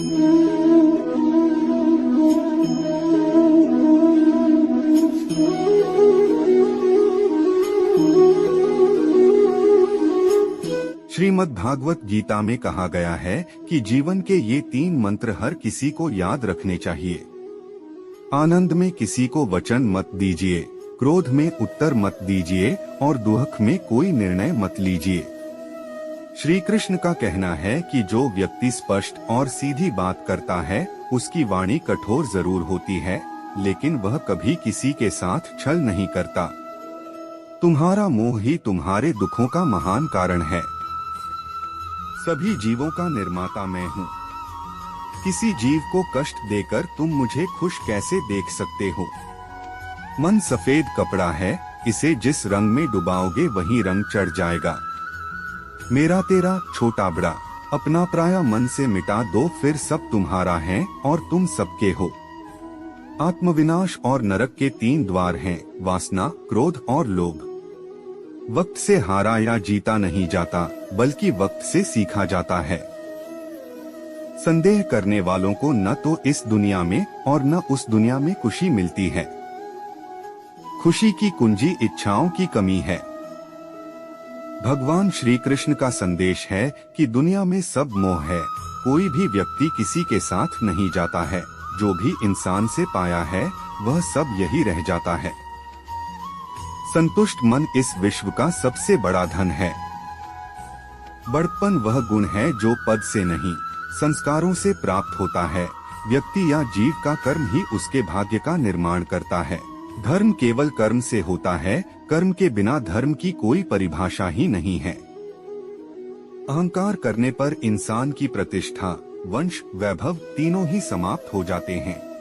श्रीमद् भागवत गीता में कहा गया है कि जीवन के ये 3 मंत्र हर किसी को याद रखने चाहिए। आनंद में किसी को वचन मत दीजिए, क्रोध में उत्तर मत दीजिए और दुख में कोई निर्णय मत लीजिए। श्री कृष्ण का कहना है कि जो व्यक्ति स्पष्ट और सीधी बात करता है उसकी वाणी कठोर जरूर होती है, लेकिन वह कभी किसी के साथ छल नहीं करता। तुम्हारा मोह ही तुम्हारे दुखों का महान कारण है। सभी जीवों का निर्माता मैं हूँ। किसी जीव को कष्ट देकर तुम मुझे खुश कैसे देख सकते हो? मन सफेद कपड़ा है, इसे जिस रंग में डुबाओगे वही रंग चढ़ जाएगा। मेरा तेरा छोटा बड़ा अपना पराया मन से मिटा दो, फिर सब तुम्हारा है और तुम सबके हो। आत्मविनाश और नरक के 3 द्वार हैं, वासना, क्रोध और लोभ। वक्त से हारा या जीता नहीं जाता, बल्कि वक्त से सीखा जाता है। संदेह करने वालों को न तो इस दुनिया में और न उस दुनिया में खुशी मिलती है। खुशी की कुंजी इच्छाओं की कमी है। भगवान श्री कृष्ण का संदेश है कि दुनिया में सब मोह है। कोई भी व्यक्ति किसी के साथ नहीं जाता है। जो भी इंसान से पाया है वह सब यही रह जाता है। संतुष्ट मन इस विश्व का सबसे बड़ा धन है। बड़प्पन वह गुण है जो पद से नहीं, संस्कारों से प्राप्त होता है। व्यक्ति या जीव का कर्म ही उसके भाग्य का निर्माण करता है। धर्म केवल कर्म से होता है, कर्म के बिना धर्म की कोई परिभाषा ही नहीं है। अहंकार करने पर इंसान की प्रतिष्ठा, वंश, वैभव तीनों ही समाप्त हो जाते हैं।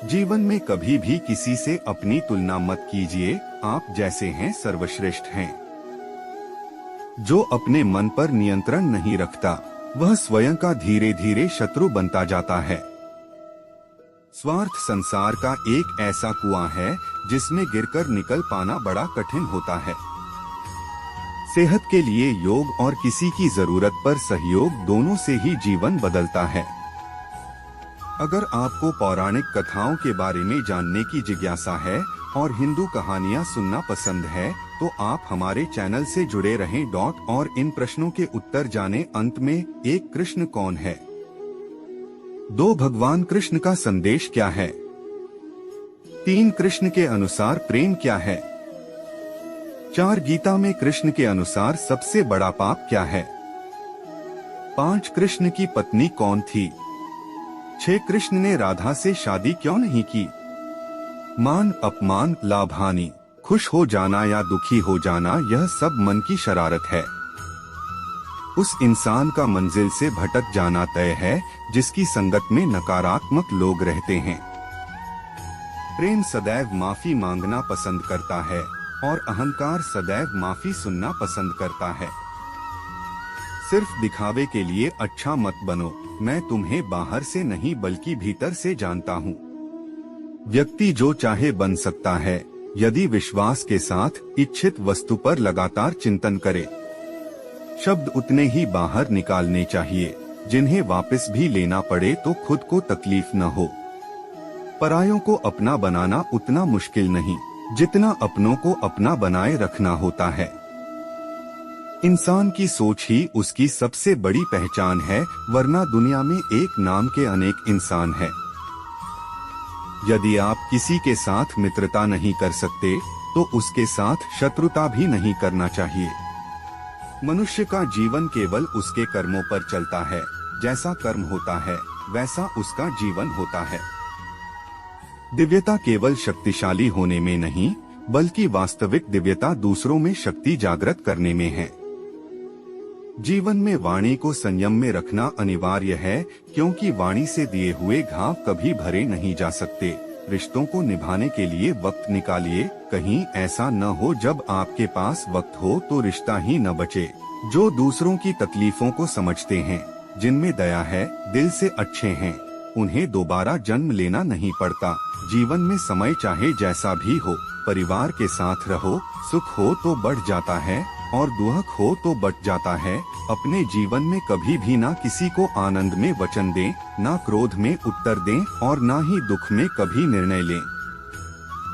जीवन में कभी भी किसी से अपनी तुलना मत कीजिए, आप जैसे हैं सर्वश्रेष्ठ हैं। जो अपने मन पर नियंत्रण नहीं रखता वह स्वयं का धीरे धीरे शत्रु बनता जाता है। स्वार्थ संसार का एक ऐसा कुआं है जिसमें गिरकर निकल पाना बड़ा कठिन होता है। सेहत के लिए योग और किसी की जरूरत पर सहयोग दोनों से ही जीवन बदलता है। अगर आपको पौराणिक कथाओं के बारे में जानने की जिज्ञासा है और हिंदू कहानियां सुनना पसंद है तो आप हमारे चैनल से जुड़े रहें। और इन प्रश्नों के उत्तर जाने। अंत में, 1 कृष्ण कौन है? 2 भगवान कृष्ण का संदेश क्या है? 3 कृष्ण के अनुसार प्रेम क्या है? 4 गीता में कृष्ण के अनुसार सबसे बड़ा पाप क्या है? 5 कृष्ण की पत्नी कौन थी? 6 कृष्ण ने राधा से शादी क्यों नहीं की? मान, अपमान, लाभ, हानि, खुश हो जाना या दुखी हो जाना, यह सब मन की शरारत है। उस इंसान का मंजिल से भटक जाना तय है जिसकी संगत में नकारात्मक लोग रहते हैं। प्रेम सदैव माफी मांगना पसंद करता है और अहंकार सदैव माफी सुनना पसंद करता है। सिर्फ दिखावे के लिए अच्छा मत बनो। मैं तुम्हें बाहर से नहीं बल्कि भीतर से जानता हूँ। व्यक्ति जो चाहे बन सकता है यदि विश्वास के साथ इच्छित वस्तु पर लगातार चिंतन करे। शब्द उतने ही बाहर निकालने चाहिए जिन्हें वापस भी लेना पड़े तो खुद को तकलीफ न हो। परायों को अपना बनाना उतना मुश्किल नहीं जितना अपनों को अपना बनाए रखना होता है। इंसान की सोच ही उसकी सबसे बड़ी पहचान है, वरना दुनिया में एक नाम के अनेक इंसान हैं। यदि आप किसी के साथ मित्रता नहीं कर सकते तो उसके साथ शत्रुता भी नहीं करना चाहिए। मनुष्य का जीवन केवल उसके कर्मों पर चलता है। जैसा कर्म होता है वैसा उसका जीवन होता है। दिव्यता केवल शक्तिशाली होने में नहीं बल्कि वास्तविक दिव्यता दूसरों में शक्ति जागृत करने में है। जीवन में वाणी को संयम में रखना अनिवार्य है, क्योंकि वाणी से दिए हुए घाव कभी भरे नहीं जा सकते। रिश्तों को निभाने के लिए वक्त निकालिए, कहीं ऐसा न हो जब आपके पास वक्त हो तो रिश्ता ही न बचे। जो दूसरों की तकलीफों को समझते हैं, जिनमें दया है, दिल से अच्छे हैं, उन्हें दोबारा जन्म लेना नहीं पड़ता। जीवन में समय चाहे जैसा भी हो, परिवार के साथ रहो, सुख हो तो बढ़ जाता है, और दुहक हो तो बट जाता है। अपने जीवन में कभी भी ना किसी को आनंद में वचन दें, ना क्रोध में उत्तर दें और ना ही दुख में कभी निर्णय लें।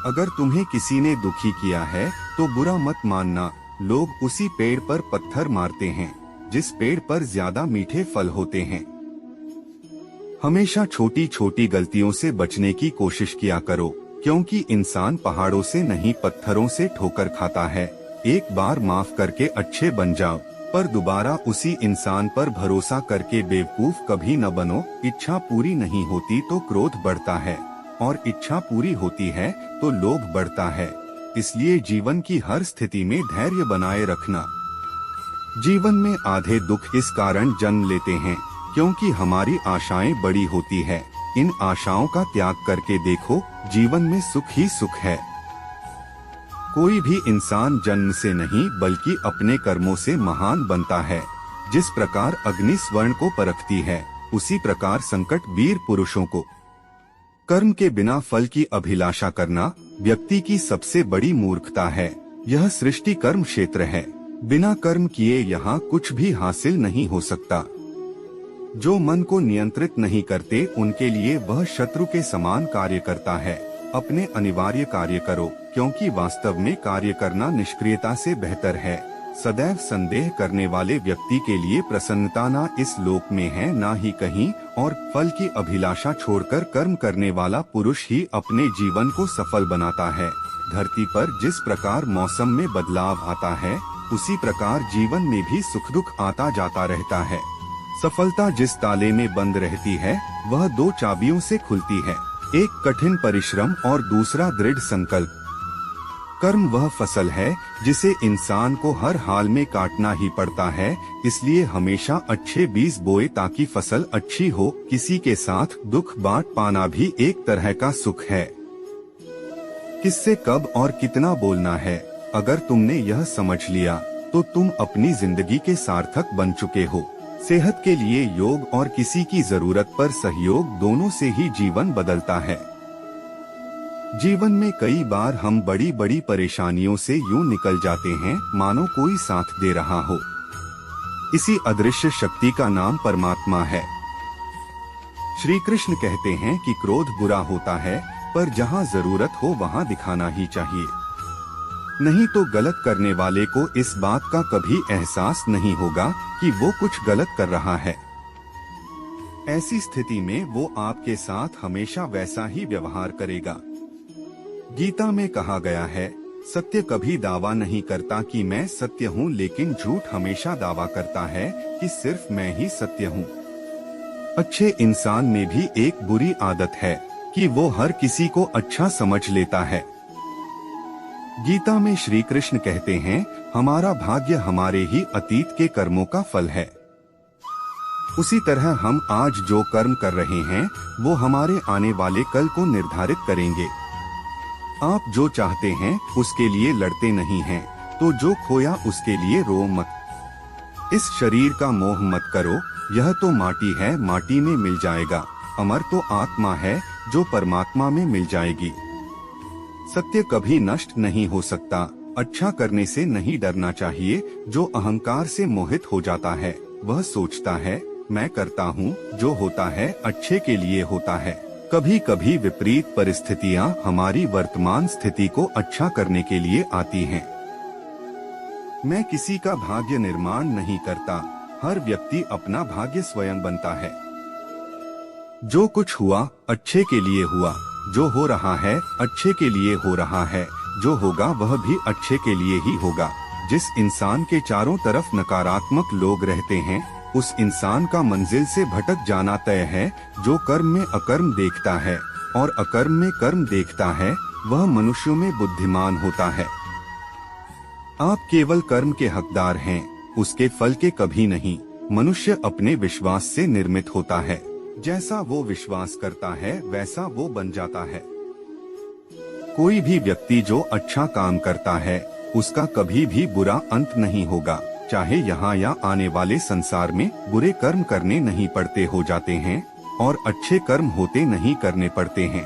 अगर तुम्हें किसी ने दुखी किया है तो बुरा मत मानना। लोग उसी पेड़ पर पत्थर मारते हैं जिस पेड़ पर ज्यादा मीठे फल होते हैं। हमेशा छोटी छोटी गलतियों से बचने की कोशिश किया करो, क्योंकि इंसान पहाड़ों से नहीं पत्थरों से ठोकर खाता है। एक बार माफ करके अच्छे बन जाओ, पर दोबारा उसी इंसान पर भरोसा करके बेवकूफ कभी न बनो। इच्छा पूरी नहीं होती तो क्रोध बढ़ता है और इच्छा पूरी होती है तो लोभ बढ़ता है। इसलिए जीवन की हर स्थिति में धैर्य बनाए रखना। जीवन में आधे दुख इस कारण जन्म लेते हैं क्योंकि हमारी आशाएं बड़ी होती है। इन आशाओं का त्याग करके देखो, जीवन में सुख ही सुख है। कोई भी इंसान जन्म से नहीं बल्कि अपने कर्मों से महान बनता है। जिस प्रकार अग्नि स्वर्ण को परखती है, उसी प्रकार संकट वीर पुरुषों को। कर्म के बिना फल की अभिलाषा करना व्यक्ति की सबसे बड़ी मूर्खता है। यह सृष्टि कर्म क्षेत्र है। बिना कर्म किए यहाँ कुछ भी हासिल नहीं हो सकता। जो मन को नियंत्रित नहीं करते उनके लिए वह शत्रु के समान कार्य करता है। अपने अनिवार्य कार्य करो, क्योंकि वास्तव में कार्य करना निष्क्रियता से बेहतर है। सदैव संदेह करने वाले व्यक्ति के लिए प्रसन्नता ना इस लोक में है ना ही कहीं और। फल की अभिलाषा छोड़कर कर्म करने वाला पुरुष ही अपने जीवन को सफल बनाता है। धरती पर जिस प्रकार मौसम में बदलाव आता है, उसी प्रकार जीवन में भी सुख दुख आता जाता रहता है। सफलता जिस ताले में बंद रहती है वह दो चाबियों से खुलती है, एक कठिन परिश्रम और दूसरा दृढ़ संकल्प। कर्म वह फसल है जिसे इंसान को हर हाल में काटना ही पड़ता है। इसलिए हमेशा अच्छे बीज बोए ताकि फसल अच्छी हो। किसी के साथ दुख बांट पाना भी एक तरह का सुख है। किससे कब और कितना बोलना है, अगर तुमने यह समझ लिया तो तुम अपनी जिंदगी के सार्थक बन चुके हो। सेहत के लिए योग और किसी की जरूरत पर सहयोग, दोनों से ही जीवन बदलता है। जीवन में कई बार हम बड़ी बड़ी परेशानियों से यूं निकल जाते हैं मानो कोई साथ दे रहा हो। इसी अदृश्य शक्ति का नाम परमात्मा है। श्री कृष्ण कहते हैं कि क्रोध बुरा होता है, पर जहाँ जरूरत हो वहाँ दिखाना ही चाहिए, नहीं तो गलत करने वाले को इस बात का कभी एहसास नहीं होगा कि वो कुछ गलत कर रहा है। ऐसी स्थिति में वो आपके साथ हमेशा वैसा ही व्यवहार करेगा। गीता में कहा गया है, सत्य कभी दावा नहीं करता कि मैं सत्य हूँ, लेकिन झूठ हमेशा दावा करता है कि सिर्फ मैं ही सत्य हूँ। अच्छे इंसान में भी एक बुरी आदत है कि वो हर किसी को अच्छा समझ लेता है। गीता में श्री कृष्ण कहते हैं, हमारा भाग्य हमारे ही अतीत के कर्मों का फल है। उसी तरह हम आज जो कर्म कर रहे हैं वो हमारे आने वाले कल को निर्धारित करेंगे। आप जो चाहते हैं उसके लिए लड़ते नहीं हैं, तो जो खोया उसके लिए रो मत। इस शरीर का मोह मत करो, यह तो माटी है, माटी में मिल जाएगा। अमर तो आत्मा है जो परमात्मा में मिल जाएगी। सत्य कभी नष्ट नहीं हो सकता। अच्छा करने से नहीं डरना चाहिए। जो अहंकार से मोहित हो जाता है वह सोचता है मैं करता हूँ, जो होता है अच्छे के लिए होता है। कभी कभी विपरीत परिस्थितियाँ हमारी वर्तमान स्थिति को अच्छा करने के लिए आती हैं। मैं किसी का भाग्य निर्माण नहीं करता, हर व्यक्ति अपना भाग्य स्वयं बनता है। जो कुछ हुआ अच्छे के लिए हुआ, जो हो रहा है अच्छे के लिए हो रहा है, जो होगा वह भी अच्छे के लिए ही होगा। जिस इंसान के चारों तरफ नकारात्मक लोग रहते हैं उस इंसान का मंजिल से भटक जाना तय है। जो कर्म में अकर्म देखता है और अकर्म में कर्म देखता है वह मनुष्यों में बुद्धिमान होता है। आप केवल कर्म के हकदार हैं, उसके फल के कभी नहीं। मनुष्य अपने विश्वास से निर्मित होता है। जैसा वो विश्वास करता है वैसा वो बन जाता है। कोई भी व्यक्ति जो अच्छा काम करता है उसका कभी भी बुरा अंत नहीं होगा। चाहे यहाँ या आने वाले संसार में बुरे कर्म करने नहीं पड़ते हो जाते हैं और अच्छे कर्म होते नहीं करने पड़ते हैं।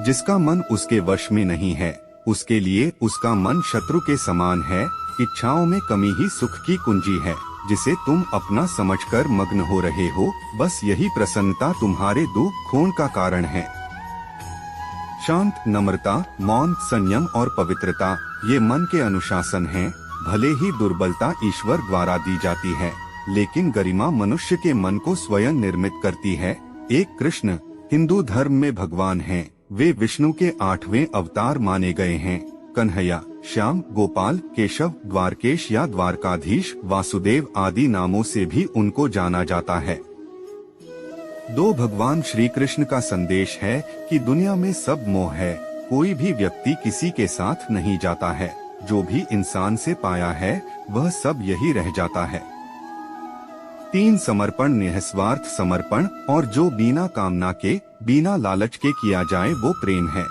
जिसका मन उसके वश में नहीं है उसके लिए उसका मन शत्रु के समान है। इच्छाओं में कमी ही सुख की कुंजी है, जिसे तुम अपना समझकर मग्न हो रहे हो। बस यही प्रसन्नता तुम्हारे दुख खोन का कारण है। शांत, नम्रता, मौन, संयम और पवित्रता ये मन के अनुशासन हैं। भले ही दुर्बलता ईश्वर द्वारा दी जाती है, लेकिन गरिमा मनुष्य के मन को स्वयं निर्मित करती है। एक कृष्ण हिंदू धर्म में भगवान हैं। वे विष्णु के 8वें अवतार माने गए हैं। कन्हैया, श्याम, गोपाल, केशव, द्वारकेश या द्वारकाधीश, वासुदेव आदि नामों से भी उनको जाना जाता है। दो भगवान श्री कृष्ण का संदेश है कि दुनिया में सब मोह है। कोई भी व्यक्ति किसी के साथ नहीं जाता है। जो भी इंसान से पाया है वह सब यही रह जाता है। 3 समर्पण, निस्वार्थ समर्पण, और जो बिना कामना के, बिना लालच के किया जाए वो प्रेम है।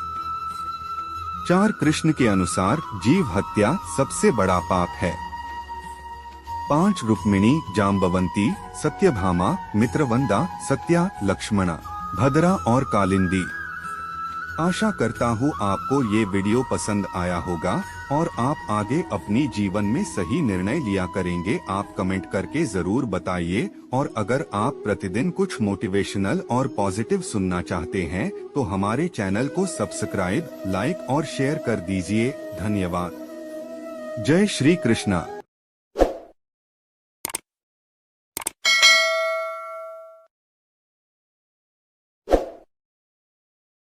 4 कृष्ण के अनुसार जीव हत्या सबसे बड़ा पाप है। 5 रुक्मिणी, जाम्बवंती, सत्यभामा, मित्रवंदा, सत्या, लक्ष्मणा, भद्रा और कालिंदी। आशा करता हूँ आपको ये वीडियो पसंद आया होगा और आप आगे अपनी जीवन में सही निर्णय लिया करेंगे। आप कमेंट करके जरूर बताइए, और अगर आप प्रतिदिन कुछ मोटिवेशनल और पॉजिटिव सुनना चाहते हैं तो हमारे चैनल को सब्सक्राइब, लाइक और शेयर कर दीजिए। धन्यवाद। जय श्री कृष्णा।